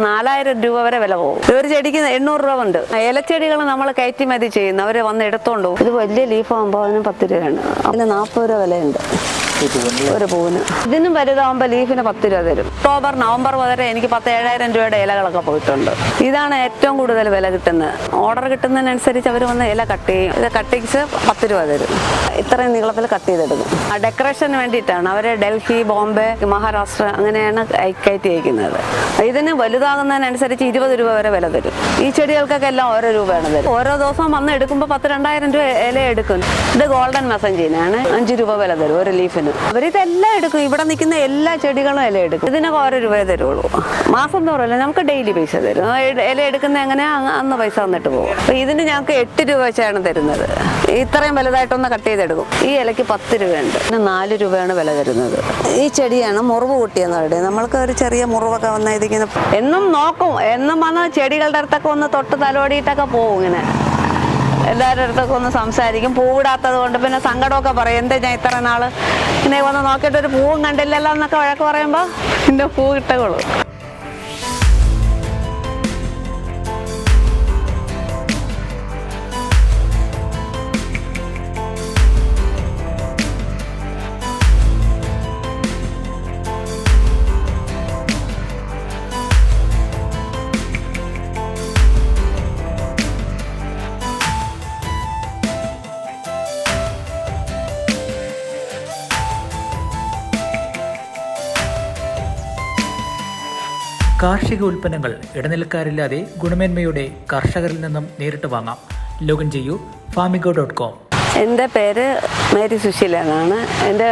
4000 രൂപ വരെ വില പോകും. ഒരു ചെടിക്ക് 800 രൂപ ഉണ്ട്. ഇലച്ചെടികൾ നമ്മൾ കയറ്റുമതി ചെയ്യുന്നു, അവർ വന്ന് എടുത്തോണ്ട് പോകും. ഇത് വലിയ ലീഫാകുമ്പോൾ അതിന് 10 രൂപയാണ്, അതിന് 40 രൂപ വിലയുണ്ട് ഒരു പൂവിന്. ഇതിനും വലുതാകുമ്പോൾ ലീഫിന് 10 രൂപ തരും. ഒക്ടോബർ നവംബർ വരെ എനിക്ക് 10,000-7,000 രൂപയുടെ ഇലകളൊക്കെ പോയിട്ടുണ്ട്. ഇതാണ് ഏറ്റവും കൂടുതൽ വില കിട്ടുന്നത്. ഓർഡർ കിട്ടുന്നതിനനുസരിച്ച് അവർ വന്ന് ഇല കട്ട് ചെയ്യും. ഇത് കട്ടിങ്സ് 10 രൂപ തരും. ഇത്രയും നീളത്തിൽ കട്ട് ചെയ്തെടുക്കും. ഡെക്കറേഷന് വേണ്ടിയിട്ടാണ് അവർ ഡൽഹി, ബോംബെ, മഹാരാഷ്ട്ര അങ്ങനെയാണ് കയറ്റി അയക്കുന്നത്. ഇതിന് വലുതാകുന്നതിനനുസരിച്ച് 20 രൂപ വരെ വില തരും. ഈ ചെടികൾക്കൊക്കെ എല്ലാം ഓരോ രൂപയാണ് തരും. ഓരോ ദിവസവും വന്ന് എടുക്കുമ്പോൾ 10,000-2,000 രൂപ ഇല എടുക്കും. ഇത് ഗോൾഡൻ മെസഞ്ചീനാണ്, 5 രൂപ വില തരും ഒരു ലീഫിന്. അവരിതെല്ലാം എടുക്കും. ഇവിടെ നിൽക്കുന്ന എല്ലാ ചെടികളും ഇല എടുക്കും. ഇതിനൊക്കെ ഓരോ രൂപയെ തരുള്ളൂ. മാസം തോറല്ല, നമുക്ക് ഡെയിലി പൈസ തരും. ഇല എടുക്കുന്ന എങ്ങനെ അന്ന് പൈസ വന്നിട്ട് പോകും. അപ്പൊ ഇതിന് ഞങ്ങൾക്ക് 8 രൂപ വെച്ചാണ് തരുന്നത്. ഇത്രയും വലുതായിട്ടൊന്ന് കട്ട് ചെയ്തെടുക്കും. ഈ ഇലയ്ക്ക് 10 രൂപയുണ്ട്, പിന്നെ 4 രൂപയാണ് വില തരുന്നത്. ഈ ചെടിയാണ് മുറിവ് കൂട്ടിയെന്ന് പറയുന്നത്. നമ്മൾക്ക് ഒരു ചെറിയ മുറിവൊക്കെ വന്നിരിക്കുന്ന എന്നും നോക്കും. എന്നും വന്ന് ചെടികളുടെ അടുത്തൊക്കെ ഒന്ന് തൊട്ട് തലോടിയിട്ടൊക്കെ പോകും. ഇങ്ങനെ എല്ലാവരുടെ അടുത്തൊക്കെ ഒന്ന് സംസാരിക്കും. പൂവിടാത്തത് കൊണ്ട് പിന്നെ സങ്കടമൊക്കെ പറയും. എന്താ ഞാൻ ഇത്ര നാള് ഇങ്ങനെ വന്ന് നോക്കിയിട്ട് ഒരു പൂവും കണ്ടില്ലല്ലോ എന്നൊക്കെ വഴക്ക് പറയുമ്പോൾ പിന്നെ പൂ കിട്ടുകയുള്ളൂ. കാർഷിക ഉൽപ്പന്നങ്ങൾ ഇടനിലക്കാരില്ലാതെ ഗുണമേന്മയോടെ കർഷകരിൽ നിന്നും നേരിട്ട് വാങ്ങാം. ലോഗിൻ ചെയ്യൂ farmigo.com. എൻ്റെ പേര് മേരി സുശീല എന്നാണ്. എൻ്റെ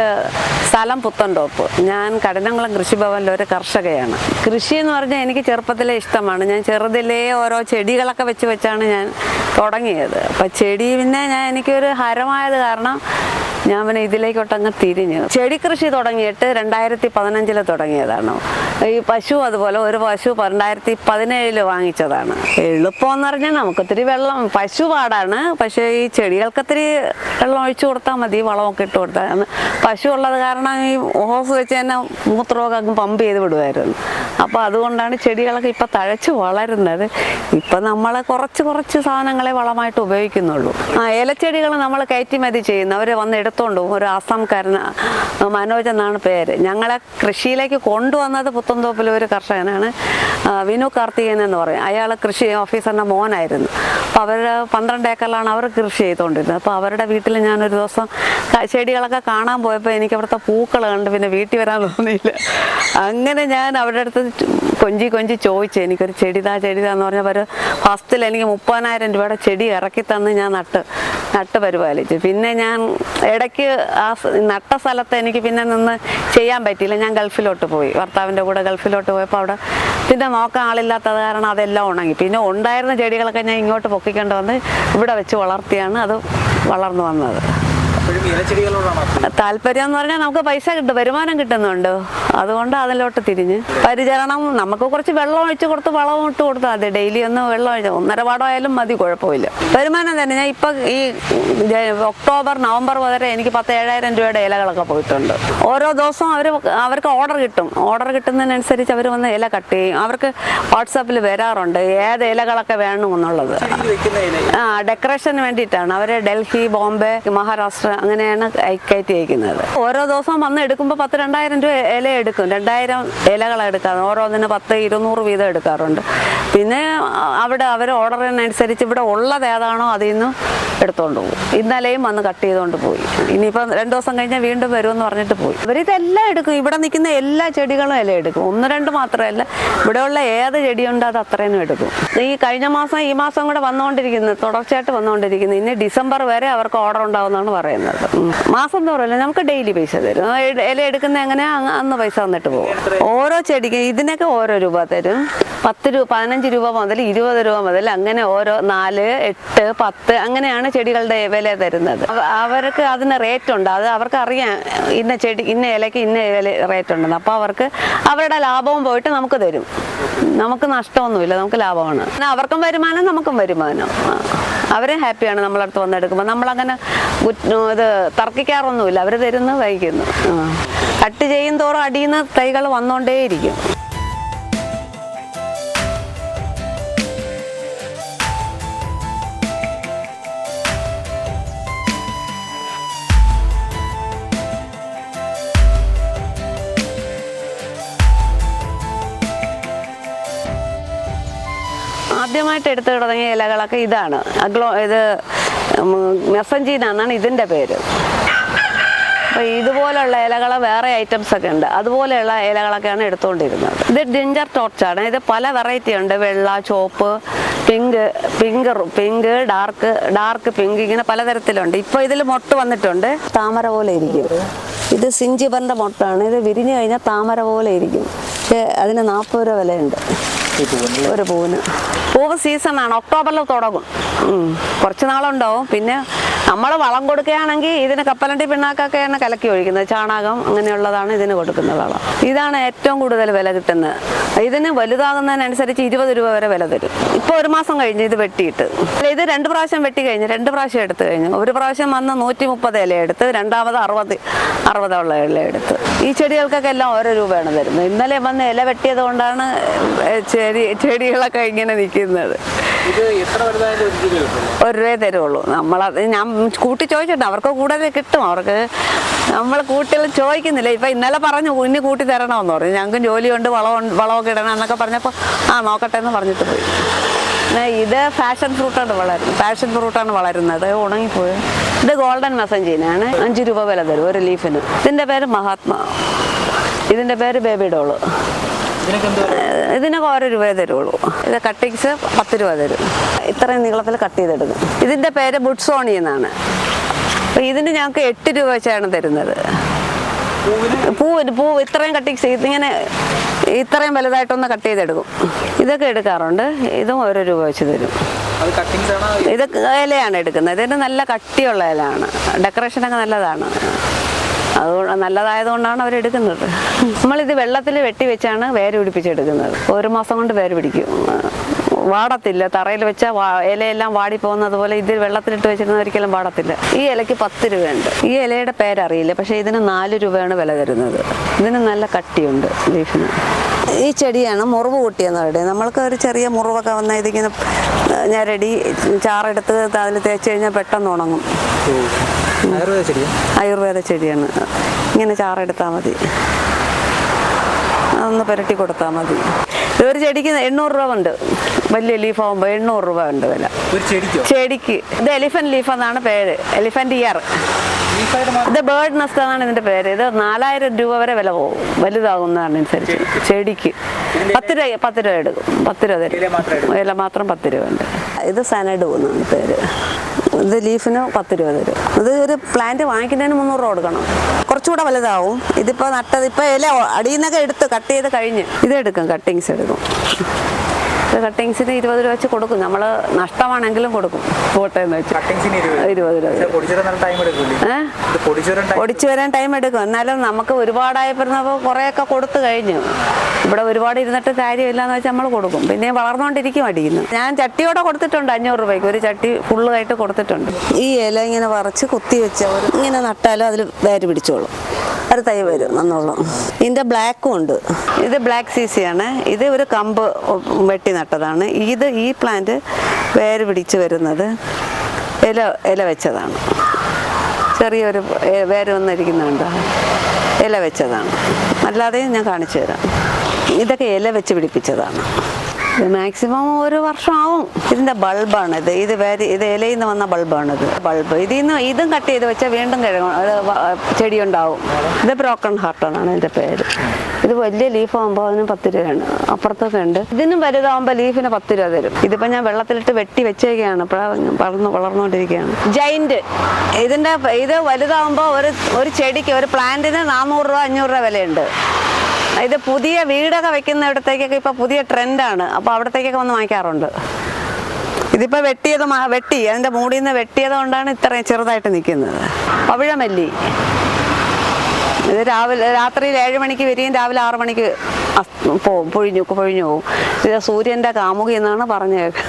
സ്ഥലം പുത്തൻതോപ്പ്. ഞാൻ കടനംകുളം കൃഷിഭവനിലെ ഒരു കർഷകയാണ്. കൃഷി എന്ന് പറഞ്ഞാൽ എനിക്ക് ചെറുപ്പത്തിലേ ഇഷ്ടമാണ്. ഞാൻ ചെറുതിലേ ഓരോ ചെടികളൊക്കെ വെച്ചാണ് ഞാൻ തുടങ്ങിയത്. അപ്പം ചെടി പിന്നെ എനിക്കൊരു ഹരമായത് കാരണം ഞാൻ പിന്നെ ഇതിലേക്കൊട്ടങ്ങ് തിരിഞ്ഞു. ചെടി കൃഷി തുടങ്ങിയിട്ട് 2015 തുടങ്ങിയതാണ്. ഈ പശു അതുപോലെ ഒരു പശു 2017 വാങ്ങിച്ചതാണ്. എളുപ്പമെന്ന് പറഞ്ഞാൽ നമുക്കൊത്തിരി വെള്ളം, പശു പാടാണ്. പക്ഷേ ഈ ചെടികൾക്കൊത്തിരി വെള്ളം ഒഴിച്ചു കൊടുത്താൽ മതി, വളമൊക്കെ ഇട്ട് കൊടുത്താൽ. പശു ഉള്ളത് കാരണം ഈ ഹോസ് വെച്ച് തന്നെ മൂത്രമൊക്കെ അങ്ങ് പമ്പ് ചെയ്ത് വിടുമായിരുന്നു. അപ്പോൾ അതുകൊണ്ടാണ് ചെടികളൊക്കെ ഇപ്പം തഴച്ച് വളരുന്നത്. ഇപ്പം നമ്മൾ കുറച്ച് സാധനങ്ങളെ വളമായിട്ട് ഉപയോഗിക്കുന്നുള്ളൂ. ഇലച്ചെടികൾ നമ്മൾ കയറ്റുമതി ചെയ്യുന്നു, അവർ വന്ന് എടുത്തോണ്ട് പോകും. ഒരു ആസാംകാരൻ, മനോജ് എന്നാണ് പേര്. ഞങ്ങളെ കൃഷിയിലേക്ക് കൊണ്ടുവന്നത് പുത്തൻതോപ്പിലെ ഒരു കർഷകനാണ്, വിനു കാർത്തികൻ എന്ന് പറയും. അയാൾ കൃഷി ഓഫീസറിൻ്റെ മോനായിരുന്നു. അപ്പോൾ അവർ 12 ഏക്കറിലാണ് അവർ കൃഷി ചെയ്തുകൊണ്ടിരുന്നത്. അപ്പോൾ അവരുടെ വീട്ടിൽ ഞാനൊരു ദിവസം ചെടികളൊക്കെ കാണാൻ പോയപ്പോൾ എനിക്ക് അവിടുത്തെ പൂക്കൾ കണ്ട് പിന്നെ വീട്ടിൽ വരാൻ തോന്നിയില്ല. അങ്ങനെ ഞാൻ അവരുടെ അടുത്ത് കൊഞ്ചി ചോദിച്ചു, എനിക്കൊരു ചെടിതാന്ന് പറഞ്ഞപ്പോൾ ഫസ്റ്റിൽ എനിക്ക് 30,000 രൂപയുടെ ചെടി ഇറക്കി തന്ന് ഞാൻ നട്ട് പരിപാലിച്ചു. പിന്നെ ഞാൻ ഇടയ്ക്ക് ആ നട്ട സ്ഥലത്ത് എനിക്ക് പിന്നെ നിന്ന് ചെയ്യാൻ പറ്റിയില്ല. ഞാൻ ഗൾഫിലോട്ട് പോയി, ഭർത്താവിൻ്റെ കൂടെ ഗൾഫിലോട്ട് പോയപ്പോൾ അവിടെ പിന്നെ നോക്കാൻ ആളില്ലാത്തത് കാരണം അതെല്ലാം ഉണങ്ങി. പിന്നെ ഉണ്ടായിരുന്ന ചെടികളൊക്കെ ഞാൻ ഇങ്ങോട്ട് പൊക്കിക്കൊണ്ട് വന്ന് ഇവിടെ വെച്ച് വളർത്തിയാണ് അത് വളർന്നു വന്നത്. താല്പര്യം എന്ന് പറഞ്ഞാൽ നമുക്ക് പൈസ കിട്ടും, വരുമാനം കിട്ടുന്നുണ്ട്. അതുകൊണ്ട് അതിലോട്ട് തിരിഞ്ഞ് പരിചരണം, നമുക്ക് കുറച്ച് വെള്ളം ഒഴിച്ച് കൊടുത്ത് വളവും ഇട്ട് കൊടുത്താൽ മതി. ഡെയിലി ഒന്ന് വെള്ളം ഒഴിച്ച് 1.5 പാടമായാലും മതി, കുഴപ്പമില്ല. വരുമാനം തന്നെ. ഞാൻ ഇപ്പം ഈ ഒക്ടോബർ നവംബർ വരെ എനിക്ക് 10,000-7,000 രൂപയുടെ ഇലകളൊക്കെ പോയിട്ടുണ്ട്. ഓരോ ദിവസവും അവർക്ക് ഓർഡർ കിട്ടും. ഓർഡർ കിട്ടുന്നതിനനുസരിച്ച് അവർ വന്ന് ഇല കട്ട് ചെയ്യും. അവർക്ക് വാട്സാപ്പിൽ വരാറുണ്ട് ഏത് ഇലകളൊക്കെ വേണമെന്നുള്ളത്. ഡെക്കറേഷന് വേണ്ടിയിട്ടാണ് അവർ ഡൽഹി, ബോംബെ, മഹാരാഷ്ട്ര അങ്ങനെയാണ് കയറ്റി അയക്കുന്നത്. ഓരോ ദിവസവും വന്ന് എടുക്കുമ്പോൾ 10,000-2,000 രൂപ ഇല എടുക്കും. 2,000 ഇലകളെ എടുക്കാറ്. ഓരോന്നിന് 10-200 വീതം എടുക്കാറുണ്ട്. പിന്നെ അവർ ഓർഡറിനനുസരിച്ച് ഇവിടെ ഉള്ളത് ഏതാണോ അതിൽ നിന്ന് എടുത്തുകൊണ്ട് പോകും. ഇന്നലെയും വന്ന് കട്ട് ചെയ്തുകൊണ്ട് പോയി. ഇനിയിപ്പം 2 ദിവസം കഴിഞ്ഞാൽ വീണ്ടും വരുമെന്ന് പറഞ്ഞിട്ട് പോയി. അവരിതെല്ലാം എടുക്കും. ഇവിടെ നിൽക്കുന്ന എല്ലാ ചെടികളും ഇല എടുക്കും. 1-2 മാത്രമല്ല, ഇവിടെയുള്ള ഏത് ചെടിയുണ്ടോ അത് അത്രയും എടുക്കും. ഈ കഴിഞ്ഞ മാസം ഈ മാസം കൂടെ വന്നുകൊണ്ടിരിക്കുന്നത്, തുടർച്ചയായിട്ട് വന്നുകൊണ്ടിരിക്കുന്നത്. ഇനി ഡിസംബർ വരെ അവർക്ക് ഓർഡർ ഉണ്ടാവുമെന്നാണ് പറയുന്നത്. മാസം തോറല്ല, നമുക്ക് ഡെയിലി പൈസ തരും. ഇല എടുക്കുന്ന എങ്ങനെ അന്ന് പൈസ വന്നിട്ട് പോകും. ഓരോ ചെടിക്ക് ഇതിനൊക്കെ ഓരോ രൂപ തരും. 15 രൂപ മുതൽ 20 രൂപ മുതൽ അങ്ങനെ ഓരോ 4, 8, 10 അങ്ങനെയാണ് ചെടികളുടെ വില തരുന്നത്. അവർക്ക് അതിന് റേറ്റ് ഉണ്ട്. അത് അവർക്ക് അറിയാം, ഇന്ന ചെടി ഇന്ന ഇലയ്ക്ക് ഇന്ന റേറ്റ് ഉണ്ടെന്ന്. അപ്പോൾ അവർക്ക് അവരുടെ ലാഭവും പോയിട്ട് നമുക്ക് തരും. നമുക്ക് നഷ്ടമൊന്നുമില്ല, നമുക്ക് ലാഭമാണ്. അവർക്കും വരുമാനം, നമുക്കും വരുമാനം. അവരെ ഹാപ്പിയാണ് നമ്മളടുത്ത് വന്നെടുക്കുമ്പോൾ. നമ്മളങ്ങനെ ഇത് തർക്കിക്കാറൊന്നുമില്ല. അവർ തരുന്നു, വൈകുന്നു. കട്ട് ചെയ്യും തോറും അടിയിൽ നിന്ന് തൈകൾ വന്നുകൊണ്ടേയിരിക്കും. ആദ്യമായിട്ട് എടുത്തു തുടങ്ങിയ ഇലകളൊക്കെ ഇതാണ്. ഇത് മെസഞ്ചീന എന്നാണ് ഇതിൻ്റെ പേര്. അപ്പോൾ ഇതുപോലുള്ള ഇലകൾ വേറെ ഐറ്റംസ് ഒക്കെ ഉണ്ട്. അതുപോലെയുള്ള ഇലകളൊക്കെയാണ് എടുത്തുകൊണ്ടിരുന്നത്. ഇത് ജിഞ്ചർ ടോർച്ചാണ്. ഇത് പല വെറൈറ്റി ഉണ്ട്. വെള്ള, ചുവപ്പ്, പിങ്ക്, ഡാർക്ക് പിങ്ക്, ഇങ്ങനെ പലതരത്തിലുണ്ട്. ഇപ്പോൾ ഇതിൽ മൊട്ട് വന്നിട്ടുണ്ട്. താമര പോലെ ഇരിക്കും. ഇത് സിഞ്ചിബറിൻ്റെ മൊട്ടാണ്. ഇത് വിരിഞ്ഞു കഴിഞ്ഞാൽ താമര പോലെ ഇരിക്കും. പക്ഷേ അതിന് 40 രൂപ വിലയുണ്ട് ഒരു പൂവിന്. പൂവ് സീസണാണ്. ഒക്ടോബറിൽ തുടങ്ങും. കുറച്ച് നാളുണ്ടാവും. പിന്നെ നമ്മൾ വളം കൊടുക്കുകയാണെങ്കിൽ ഇതിന് കപ്പലണ്ടി പിണ്ണാക്കൊക്കെയാണ് കലക്കി ഒഴിക്കുന്നത്. ചാണകം അങ്ങനെയുള്ളതാണ് ഇതിന് കൊടുക്കുന്ന വളം. ഇതാണ് ഏറ്റവും കൂടുതൽ വില കിട്ടുന്നത്. ഇതിന് വലുതാകുന്നതിനനുസരിച്ച് 20 രൂപ വരെ വില തരും. ഇപ്പോൾ 1 മാസം കഴിഞ്ഞ് ഇത് വെട്ടിയിട്ട്. ഇത് 2 പ്രാവശ്യം വെട്ടി കഴിഞ്ഞ്, 2 പ്രാവശ്യം എടുത്തു കഴിഞ്ഞു. ഒരു പ്രാവശ്യം വന്ന് 130 ഇല എടുത്ത്, രണ്ടാമത് 60 ഉള്ള ഇല എടുത്ത്. ഈ ചെടികൾക്കൊക്കെ എല്ലാം ഓരോ രൂപയാണ് തരുന്നത്. ഇന്നലെ വന്ന് ഇല വെട്ടിയത് കൊണ്ടാണ് ചെടികളൊക്കെ ഇങ്ങനെ നിൽക്കുന്നത്. 1 രൂപയെ തരുള്ളൂ. ഞാൻ കൂട്ടി ചോദിച്ചിട്ടുണ്ട്. അവർക്ക് കൂടുതൽ കിട്ടും. അവർക്ക് നമ്മൾ കൂട്ടികൾ ചോദിക്കുന്നില്ല. ഇപ്പം ഇന്നലെ പറഞ്ഞു ഇനി കൂട്ടി തരണമെന്ന് പറഞ്ഞു. ഞങ്ങൾക്ക് ജോലിയുണ്ട്, വളമൊക്കെ ഇടണം എന്നൊക്കെ പറഞ്ഞപ്പോൾ നോക്കട്ടെ എന്ന് പറഞ്ഞിട്ട് പോയി. ഇത് പാഷൻ ഫ്രൂട്ടാണ് വളരുന്നത്. ഉണങ്ങിപ്പോയി. ഇത് ഗോൾഡൻ മെസഞ്ചീനാണ്. 5 രൂപ വില തരും ഒരു ലീഫിന്. ഇതിൻ്റെ പേര് മഹാത്മാ. ഇതിൻ്റെ പേര് ബേബി ഡോള്. ഇതിനൊക്കെ 1 രൂപയെ തരുള്ളൂ. ഇത് കട്ടിങ്സ് 10 രൂപ തരും. ഇത്രയും നീളത്തിൽ കട്ട് ചെയ്തെടുക്കും. ഇതിൻ്റെ പേര് ബുട്സോണി എന്നാണ്. അപ്പോൾ ഇതിന് ഞങ്ങൾക്ക് 8 രൂപ വെച്ചാണ് തരുന്നത്. പൂവ് ഇത്രയും കട്ടിങ്സ് ഇങ്ങനെ ഇത്രയും വലുതായിട്ടൊന്ന് കട്ട് ചെയ്തെടുക്കും. ഇതൊക്കെ എടുക്കാറുണ്ട്. ഇതും 1 രൂപ വെച്ച് തരും. ഇത് ഇലയാണ് എടുക്കുന്നത്. ഇതിന് നല്ല കട്ടിയുള്ള ഇലയാണ്. ഡെക്കറേഷനൊക്കെ നല്ലതാണ്. അതുകൊണ്ട് നല്ലതായതുകൊണ്ടാണ് അവരെടുക്കുന്നത്. നമ്മളിത് വെള്ളത്തിൽ വെട്ടി വെച്ചാണ് വേര് പിടിപ്പിച്ചെടുക്കുന്നത്. 1 മാസം കൊണ്ട് വേര് പിടിക്കും. വാടത്തില്ല. തറയിൽ വെച്ചാൽ ഇലയെല്ലാം വാടിപ്പോകുന്നത് പോലെ ഇത് വെള്ളത്തിലിട്ട് വെച്ചിരുന്ന ഒരിക്കലും വാടത്തില്ല. ഈ ഇലയ്ക്ക് 10 രൂപയുണ്ട്. ഈ ഇലയുടെ പേരറിയില്ല. പക്ഷേ ഇതിന് 4 രൂപയാണ് വില തരുന്നത്. ഇതിന് നല്ല കട്ടിയുണ്ട് ലീഫിന്. ഈ ചെടിയാണ് മുറിവ് കൂട്ടിയെന്ന് പറയുന്നത്. നമ്മൾക്ക് ഒരു ചെറിയ മുറിവൊക്കെ വന്നാൽ ഇതിങ്ങനെ ഞരടി ചാറെടുത്ത് അതിൽ തേച്ച് കഴിഞ്ഞാൽ പെട്ടെന്ന് ഉണങ്ങും. ആയുർവേദ ചെടിയാണ്. ഇങ്ങനെ ചാറെടുത്താൽ മതി. അതൊന്ന് പുരട്ടി കൊടുത്താൽ മതി. ഒരു ചെടിക്ക് 800 രൂപ ഉണ്ട്. വലിയ ലീഫാകുമ്പോൾ 800 രൂപ ഉണ്ട് വില ചെടിക്ക്. ഇത് എലിഫന്റ് ലീഫ് എന്നാണ് പേര്. Elephant year. ഇത് ബേർഡ് നെസ്റ്റ് എന്നാണ് ഇതിന്റെ പേര്. ഇത് 4000 രൂപ വരെ വില പോകും വലുതാകുന്നതനുസരിച്ച്. ചെടിക്ക് 10 രൂപ എടുക്കും. 10 രൂപ തരും. ഇല മാത്രം 10 രൂപ ഉണ്ട്. ഇത് സനഡ് എന്നാണ് പേര്. ഇത് ലീഫിന് 10 രൂപ തരും. ഇത് ഒരു പ്ലാന്റ് വാങ്ങിക്കുന്നതിന് 300 രൂപ കൊടുക്കണം. കുറച്ചുകൂടെ വലുതാവും. ഇതിപ്പോൾ നട്ടത് ഇപ്പോൾ ഇല അടിയിൽ നിന്നൊക്കെ എടുത്ത് കട്ട് ചെയ്ത് കഴിഞ്ഞ് ഇതെടുക്കും. കട്ടിങ്സ് എടുക്കും. ഇത് കട്ടിങ്സിന് 20 രൂപ വെച്ച് കൊടുക്കും. നമ്മൾ നഷ്ടമാണെങ്കിലും കൊടുക്കും. പോട്ടെന്ന് വെച്ച് 20 രൂപ. പൊടിച്ചു വരാൻ ടൈം എടുക്കും. എന്നാലും നമുക്ക് ഒരുപാടായപ്പോൾ കുറേയൊക്കെ കൊടുത്തു കഴിഞ്ഞു. ഇവിടെ ഒരുപാട് ഇരുന്നിട്ട് കാര്യമില്ലാന്ന് വെച്ചാൽ നമ്മൾ കൊടുക്കും. പിന്നെ വളർന്നുകൊണ്ടിരിക്കും അടിയുന്നു. ഞാൻ ചട്ടിയോടെ കൊടുത്തിട്ടുണ്ട്. 500 രൂപയ്ക്ക് ഒരു ചട്ടി ഫുള്ളായിട്ട് കൊടുത്തിട്ടുണ്ട്. ഈ ഇല ഇങ്ങനെ വറച്ച് കുത്തി വെച്ച് ഇങ്ങനെ നട്ടാലും അതിൽ വേര് പിടിച്ചോളും. ഒരു തൈ വരും നന്നോളം. ഇതിൻ്റെ ബ്ലാക്കും ഉണ്ട്. ഇത് ബ്ലാക്ക് സീസിയാണ്. ഇത് ഒരു കമ്പ് വെട്ടി നട്ടതാണ്. ഈ പ്ലാന്റ് വേര് പിടിച്ച് വരുന്നത് ഇല വെച്ചതാണ്. ചെറിയൊരു വേര് വന്നിരിക്കുന്നുണ്ട്. ഇല വെച്ചതാണ്. അല്ലാതെയും ഞാൻ കാണിച്ചു തരാം. ഇതൊക്കെ ഇല വെച്ച് പിടിപ്പിച്ചതാണ്. ഇത് മാക്സിമം 1 വർഷം ആവും. ഇതിൻ്റെ ബൾബാണ് ഇത്. ഇത് ഇലയിൽ നിന്ന് വന്ന ബൾബാണിത്. ബൾബ് ഇതും കട്ട് ചെയ്ത് വെച്ചാൽ വീണ്ടും ചെടി ഉണ്ടാവും. ഇത് ബ്രോക്കൺ ഹാർട്ട് എന്നാണ് ഇതിൻ്റെ പേര്. ഇത് വലിയ ലീഫാകുമ്പോൾ അതിന് 10 രൂപയാണ്. അപ്പുറത്തൊക്കെ ഉണ്ട്. ഇതിനും വലുതാകുമ്പോൾ ലീഫിന് 10 രൂപ തരും. ഇതിപ്പോൾ ഞാൻ വെള്ളത്തിലിട്ട് വെട്ടി വെച്ചേക്കാണ്. വളർന്നുകൊണ്ടിരിക്കുകയാണ്. ജൈൻറ്റ്. ഇത് വലുതാകുമ്പോൾ ഒരു ചെടിക്ക് ഒരു പ്ലാന്റിന് 400 രൂപ 500 രൂപ വിലയുണ്ട്. ഇത് പുതിയ വീടൊക്കെ വെക്കുന്ന ഇടത്തേക്കൊക്കെ ഇപ്പോൾ പുതിയ ട്രെൻഡാണ്. അപ്പോൾ അവിടത്തേക്കൊക്കെ വന്ന് വാങ്ങിക്കാറുണ്ട്. ഇതിപ്പോൾ വെട്ടി അതിൻ്റെ മൂടിൽ നിന്ന് വെട്ടിയത് കൊണ്ടാണ് ഇത്രയും ചെറുതായിട്ട് നിൽക്കുന്നത്. പവിഴമല്ലി. ഇത് രാത്രിയിൽ 7 മണിക്ക് വരികയും രാവിലെ 6 മണിക്ക് പോവും. പൊഴിഞ്ഞു പോവും. ഇത് സൂര്യൻ്റെ കാമുകി എന്നാണ് പറഞ്ഞത്.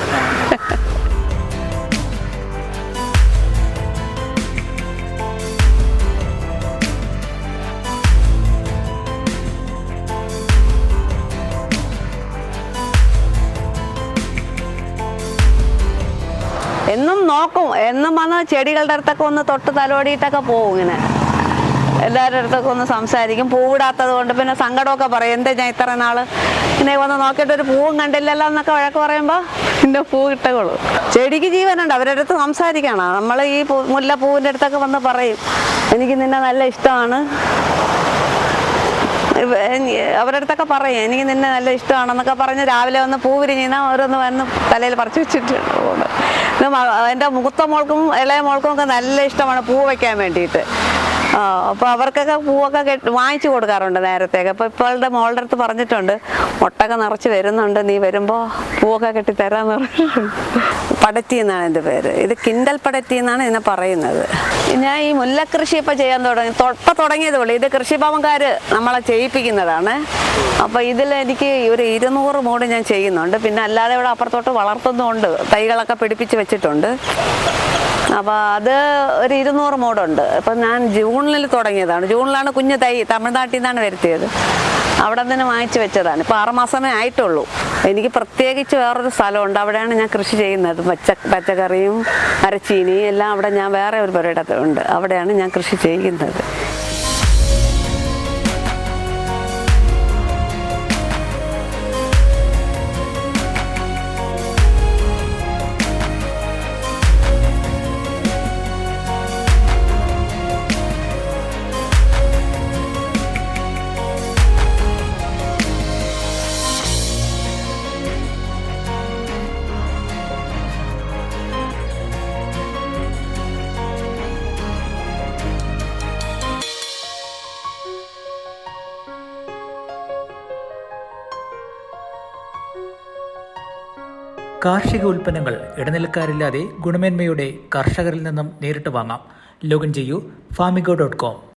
എന്നും നോക്കും. എന്നും വന്ന് ചെടികളുടെ അടുത്തൊക്കെ ഒന്ന് തൊട്ട് തലോടിയിട്ടൊക്കെ പോവും. ഇങ്ങനെ എല്ലാവരുടെ അടുത്തൊക്കെ ഒന്ന് സംസാരിക്കും. പൂവിടാത്തത് കൊണ്ട് പിന്നെ സങ്കടമൊക്കെ പറയും. എന്താ ഞാൻ ഇത്ര നാള് ഇങ്ങനെ വന്ന് നോക്കിയിട്ട് ഒരു പൂവും കണ്ടില്ലല്ലോ എന്നൊക്കെ വഴക്ക് പറയുമ്പോൾ പിന്നെ പൂ കിട്ടുകയുള്ളൂ. ചെടിക്ക് ജീവനുണ്ട്, അവരുടെ അടുത്ത് സംസാരിക്കണം. നമ്മൾ ഈ മുല്ലപ്പൂവിൻ്റെ അടുത്തൊക്കെ വന്ന് പറയും എനിക്ക് നിന്നെ നല്ല ഇഷ്ടമാണ്, അവരുടെ അടുത്തൊക്കെ പറയും എനിക്ക് നിന്നെ നല്ല ഇഷ്ടമാണെന്നൊക്കെ പറഞ്ഞ് രാവിലെ വന്ന് പൂ വിരിഞ്ഞാൽ ഓരോന്ന് വന്ന് തലയിൽ പറിച്ചു വെച്ചിട്ടുണ്ട് പോകുന്നത്. എൻ്റെ മൂത്ത മോൾക്കും ഇളയ മോൾക്കും ഒക്കെ നല്ല ഇഷ്ടമാണ് പൂ വയ്ക്കാൻ വേണ്ടിയിട്ട്. അപ്പോൾ അവർക്കൊക്കെ പൂവൊക്കെ വാങ്ങിച്ചു കൊടുക്കാറുണ്ട് നേരത്തേക്ക്. അപ്പോൾ ഇപ്പോഴുടെ മോളുടെ അടുത്ത് പറഞ്ഞിട്ടുണ്ട് മുട്ടൊക്കെ നിറച്ച് വരുന്നുണ്ട്, നീ വരുമ്പോൾ പൂവൊക്കെ കെട്ടിത്തരാന്ന് പറഞ്ഞിട്ടുണ്ട്. പടത്തി എന്നാണ് എൻ്റെ പേര്. ഇത് കിൻഡൽ പടത്തി എന്നാണ് ഇതിനെ പറയുന്നത്. ഞാൻ ഈ മുല്ലക്കൃഷി ഇപ്പോൾ ചെയ്യാൻ തുടങ്ങിയതേ ഉള്ളൂ. ഇത് കൃഷിഭവൻകാർ നമ്മളെ ചെയ്യിപ്പിക്കുന്നതാണ്. അപ്പോൾ ഇതിൽ എനിക്ക് ഒരു 200 മൂട് ഞാൻ ചെയ്യുന്നുണ്ട്. പിന്നെ അല്ലാതെ ഇവിടെ അപ്പുറത്തോട്ട് വളർത്തുന്നുമുണ്ട്, തൈകളൊക്കെ പിടിപ്പിച്ച് വെച്ചിട്ടുണ്ട്. അപ്പോൾ അത് ഒരു 200 മൂടുണ്ട്. അപ്പം ഞാൻ ജൂണിൽ തുടങ്ങിയതാണ്. ജൂണിലാണ് കുഞ്ഞ് തൈ തമിഴ്നാട്ടിൽ നിന്നാണ് വരുത്തിയത്. അവിടെ നിന്ന് വാങ്ങിച്ചു വെച്ചതാണ്. ഇപ്പോൾ 6 മാസമേ ആയിട്ടുള്ളൂ. എനിക്ക് പ്രത്യേകിച്ച് വേറൊരു സ്ഥലമുണ്ട്, അവിടെയാണ് ഞാൻ കൃഷി ചെയ്യുന്നത്. പച്ചക്കറിയും മരച്ചീനിയും എല്ലാം അവിടെ ഞാൻ വേറെ ഒരു പുരയിടത്തുണ്ട്, അവിടെയാണ് ഞാൻ കൃഷി ചെയ്യുന്നത്. കാർഷിക ഉൽപ്പന്നങ്ങൾ ഇടനിലക്കാരില്ലാതെ ഗുണമേന്മയോടെ കർഷകരിൽ നിന്നും നേരിട്ട് വാങ്ങാം. ലോഗിൻ ചെയ്യൂ famigo.com.